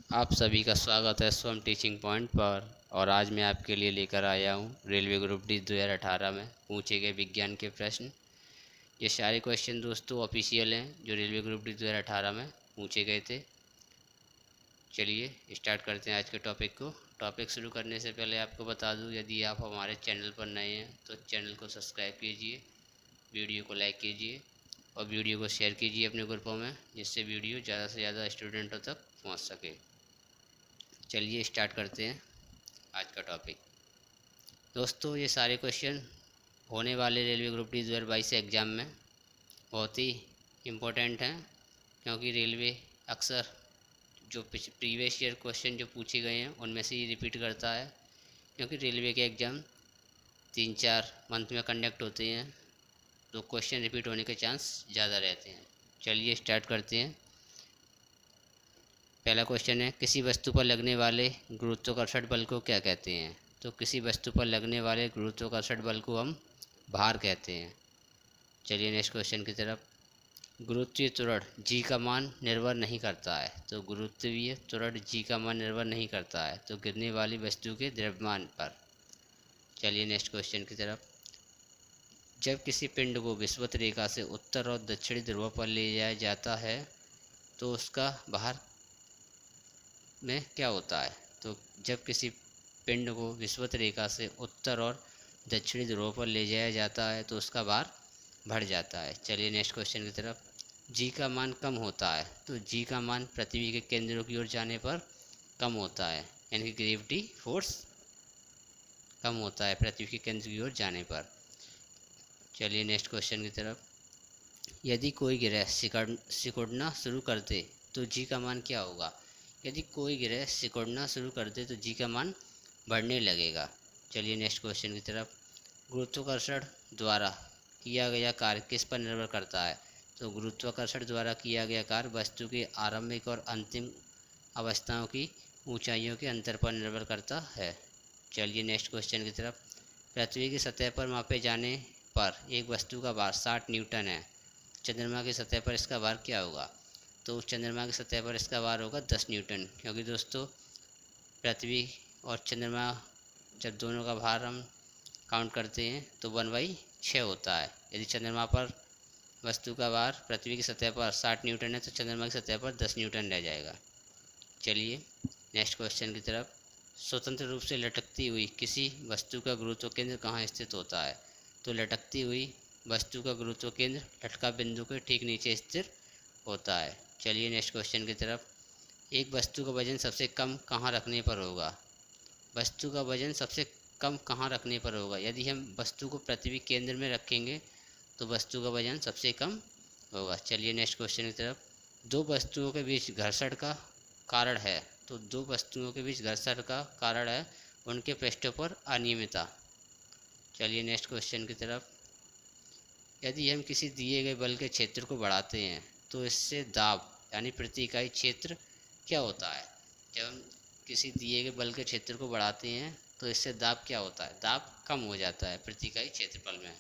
आप सभी का स्वागत है स्वयं टीचिंग पॉइंट पर। और आज मैं आपके लिए लेकर आया हूँ रेलवे ग्रुप डी 2018 में पूछे गए विज्ञान के प्रश्न। ये सारे क्वेश्चन दोस्तों ऑफिशियल हैं जो रेलवे ग्रुप डी 2018 में पूछे गए थे। चलिए स्टार्ट करते हैं आज के टॉपिक को। टॉपिक शुरू करने से पहले आपको बता दूँ, यदि आप हमारे चैनल पर नए हैं तो चैनल को सब्सक्राइब कीजिए, वीडियो को लाइक कीजिए और वीडियो को शेयर कीजिए अपने ग्रुपों में, जिससे वीडियो ज़्यादा से ज़्यादा स्टूडेंटों तक पहुँच सके। चलिए स्टार्ट करते हैं आज का टॉपिक। दोस्तों ये सारे क्वेश्चन होने वाले रेलवे ग्रुप डी 2022 एग्ज़ाम में बहुत ही इम्पोर्टेंट हैं, क्योंकि रेलवे अक्सर जो प्रीवियस ईयर क्वेश्चन जो पूछे गए हैं उनमें से ही रिपीट करता है, क्योंकि रेलवे के एग्ज़ाम 3-4 मंथ में कंडक्ट होते हैं, तो क्वेश्चन रिपीट होने के चांस ज़्यादा रहते हैं। चलिए स्टार्ट करते हैं। पहला क्वेश्चन है, किसी वस्तु पर लगने वाले गुरुत्वाकर्षण बल को क्या कहते हैं? तो किसी वस्तु पर लगने वाले गुरुत्वाकर्षण बल को हम भार कहते हैं। चलिए नेक्स्ट क्वेश्चन की तरफ। गुरुत्वीय त्वरण जी का मान निर्भर नहीं करता है। तो गुरुत्वीय त्वरण जी का मान निर्भर नहीं करता है तो गिरने वाली वस्तु के द्रव्यमान पर। चलिए नेक्स्ट क्वेश्चन की तरफ। जब किसी पिंड को विषुवत रेखा से उत्तर और दक्षिणी ध्रुव पर ले जाया जाता है तो उसका भार में क्या होता है? तो जब किसी पिंड को विषुवत रेखा से उत्तर और दक्षिणी ध्रुव पर ले जाया जाता है तो उसका भार बढ़ जाता है। चलिए नेक्स्ट क्वेश्चन की तरफ। जी का मान कम होता है। तो जी का मान पृथ्वी के केंद्र की ओर जाने पर कम होता है, यानी कि ग्रेविटी फोर्स कम होता है पृथ्वी के केंद्र की ओर जाने पर। चलिए नेक्स्ट क्वेश्चन की तरफ। यदि कोई ग्रह सिकुड़ना शुरू कर दे तो जी का मान क्या होगा? यदि कोई ग्रह सिकुड़ना शुरू कर दे तो जी का मान बढ़ने लगेगा। चलिए नेक्स्ट क्वेश्चन की तरफ। गुरुत्वाकर्षण द्वारा किया गया कार्य किस पर निर्भर करता है? तो गुरुत्वाकर्षण द्वारा किया गया कार्य वस्तु की आरंभिक और अंतिम अवस्थाओं की ऊंचाइयों के अंतर पर निर्भर करता है। चलिए नेक्स्ट क्वेश्चन की तरफ। पृथ्वी की सतह पर मापे जाने पर एक वस्तु का भार 60 न्यूटन है। चंद्रमा की सतह पर इसका भार क्या होगा? तो चंद्रमा की सतह पर इसका भार होगा 10 न्यूटन, क्योंकि दोस्तों पृथ्वी और चंद्रमा जब दोनों का भार हम काउंट करते हैं तो 1/6 होता है। यदि चंद्रमा पर वस्तु का भार पृथ्वी की सतह पर 60 न्यूटन है तो चंद्रमा की सतह पर 10 न्यूटन रह जाएगा। चलिए नेक्स्ट क्वेश्चन की तरफ। स्वतंत्र रूप से लटकती हुई किसी वस्तु का गुरुत्व केंद्र कहाँ स्थित होता है? तो लटकती हुई वस्तु का गुरुत्व केंद्र लटका बिंदु के ठीक नीचे स्थिर होता है। चलिए नेक्स्ट क्वेश्चन की तरफ। एक वस्तु का वजन सबसे कम कहाँ रखने पर होगा? वस्तु का वजन सबसे कम कहाँ रखने पर होगा? यदि हम वस्तु को पृथ्वी केंद्र में रखेंगे तो वस्तु का वजन सबसे कम होगा। चलिए नेक्स्ट क्वेश्चन की तरफ। दो वस्तुओं के बीच घर्षण का कारण है। तो दो वस्तुओं के बीच घर्षण का कारण है उनके पृष्ठों पर अनियमितता। चलिए नेक्स्ट क्वेश्चन की तरफ। यदि हम किसी दिए गए बल के क्षेत्र को बढ़ाते हैं तो इससे दाब यानी प्रति इकाई क्षेत्र क्या होता है? जब हम किसी दिए गए बल के क्षेत्र को बढ़ाते हैं तो इससे दाब क्या होता है? दाब कम हो जाता है प्रति इकाई क्षेत्रफल में।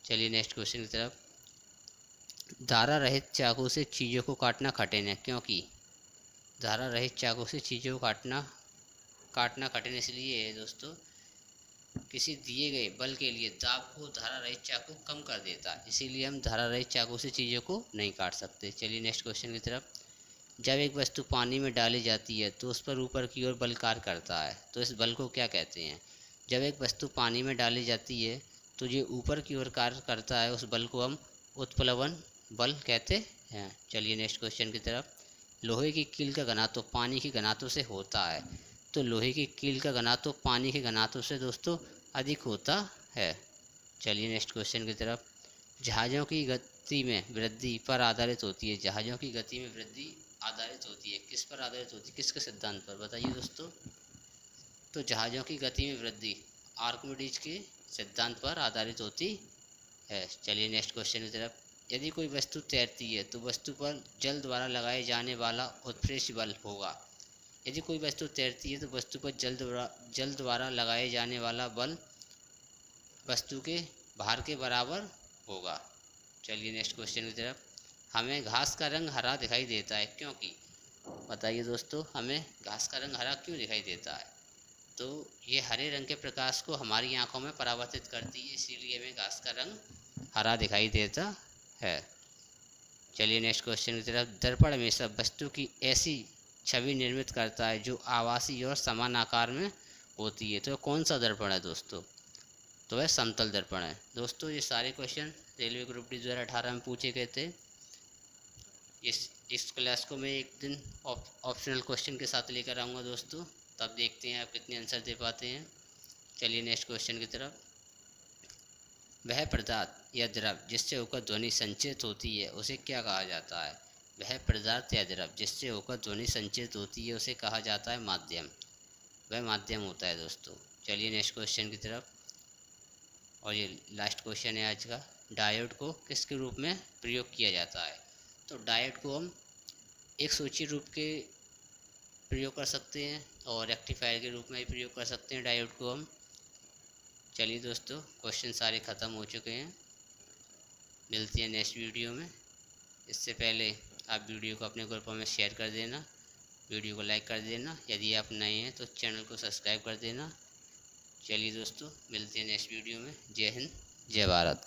चलिए नेक्स्ट क्वेश्चन की तरफ। धारा रहित चाकू से चीज़ों को काटना कठिन है, क्योंकि धारा रहित चाकू से चीज़ों को काटना कठिन इसलिए है दोस्तों, किसी दिए गए बल के लिए दाब को धारा रहित चाकू कम कर देता है, इसीलिए हम धारा रहित चाकू से चीज़ों को नहीं काट सकते। चलिए नेक्स्ट क्वेश्चन की तरफ। जब एक वस्तु पानी में डाली जाती है तो उस पर ऊपर की ओर बल कार्य करता है, तो इस बल को क्या कहते हैं? जब एक वस्तु पानी में डाली जाती है तो जो ऊपर की ओर कार्य करता है उस बल को हम उत्प्लवन बल कहते हैं। चलिए नेक्स्ट क्वेश्चन की तरफ। लोहे की कील का घनत्व पानी के घनत्व से होता है, तो लोहे की कील का घनत्व पानी के घनत्व से दोस्तों अधिक होता है। चलिए नेक्स्ट क्वेश्चन की तरफ। जहाज़ों की गति में वृद्धि पर आधारित होती है। जहाज़ों की गति में वृद्धि आधारित होती है, किस पर आधारित होती है, किसके सिद्धांत पर? बताइए दोस्तों। तो जहाज़ों की गति में वृद्धि आर्किमिडीज के सिद्धांत पर आधारित होती है। चलिए नेक्स्ट क्वेश्चन की तरफ। यदि कोई वस्तु तैरती है तो वस्तु पर जल द्वारा लगाए जाने वाला उत्प्रेरक बल होगा। यदि कोई वस्तु तैरती है तो वस्तु पर जल द्वारा लगाए जाने वाला बल वस्तु के भार के बराबर होगा। चलिए नेक्स्ट क्वेश्चन की तरफ। हमें घास का रंग हरा दिखाई देता है क्योंकि? बताइए दोस्तों, हमें घास का रंग हरा क्यों दिखाई देता है? तो ये हरे रंग के प्रकाश को हमारी आंखों में परावर्तित करती है, इसीलिए हमें घास का रंग हरा दिखाई देता है। चलिए नेक्स्ट क्वेश्चन की तरफ। दर्पण हमेशा वस्तु की ऐसी छवि निर्मित करता है जो आभासी और समान आकार में होती है। तो कौन सा दर्पण है दोस्तों? तो वह समतल दर्पण है। दोस्तों ये सारे क्वेश्चन रेलवे ग्रुप डी 2018 में पूछे गए थे। इस क्लास को मैं एक दिन ऑप्शनल क्वेश्चन के साथ लेकर आऊँगा दोस्तों, तब देखते हैं आप कितने आंसर दे पाते हैं। चलिए नेक्स्ट क्वेश्चन की तरफ। वह पदार्थ या द्रव जिससे होकर ध्वनि संचित होती है उसे क्या कहा जाता है? वह पदार्थ या द्रव जिससे होकर ध्वनि संचित होती है उसे कहा जाता है माध्यम। वह माध्यम होता है दोस्तों। चलिए नेक्स्ट क्वेश्चन की तरफ। और ये लास्ट क्वेश्चन है आज का। डायोड को किसके रूप में प्रयोग किया जाता है? तो डायोड को हम एक सूची रूप के प्रयोग कर सकते हैं और रेक्टिफायर के रूप में भी प्रयोग कर सकते हैं डायोड को हम। चलिए दोस्तों, क्वेश्चन सारे ख़त्म हो चुके हैं। मिलती है नेक्स्ट वीडियो में। इससे पहले आप वीडियो को अपने ग्रुपों में शेयर कर देना, वीडियो को लाइक कर देना। यदि आप नए हैं तो चैनल को सब्सक्राइब कर देना। चलिए दोस्तों, मिलते हैं नेक्स्ट वीडियो में। जय हिंद, जय भारत।